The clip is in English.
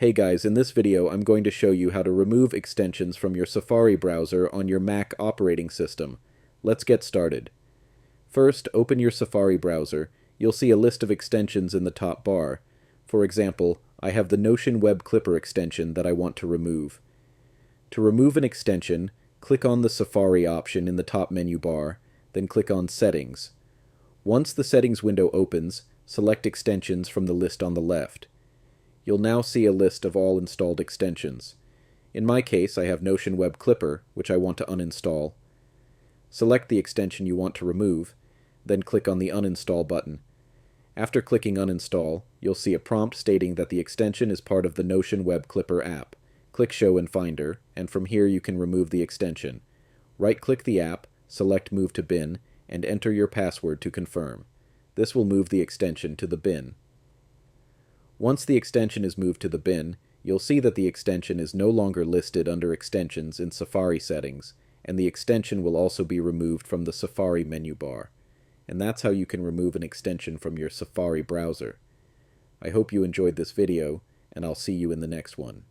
Hey guys, in this video I'm going to show you how to remove extensions from your Safari browser on your Mac operating system. Let's get started. First, open your Safari browser. You'll see a list of extensions in the top bar. For example, I have the Notion Web Clipper extension that I want to remove. To remove an extension, click on the Safari option in the top menu bar, then click on Settings. Once the Settings window opens, select Extensions from the list on the left. You'll now see a list of all installed extensions. In my case, I have Notion Web Clipper, which I want to uninstall. Select the extension you want to remove, then click on the Uninstall button. After clicking Uninstall, you'll see a prompt stating that the extension is part of the Notion Web Clipper app. Click Show in Finder, and from here you can remove the extension. Right-click the app, select Move to Bin, and enter your password to confirm. This will move the extension to the bin. Once the extension is moved to the bin, you'll see that the extension is no longer listed under Extensions in Safari settings, and the extension will also be removed from the Safari menu bar. And that's how you can remove an extension from your Safari browser. I hope you enjoyed this video, and I'll see you in the next one.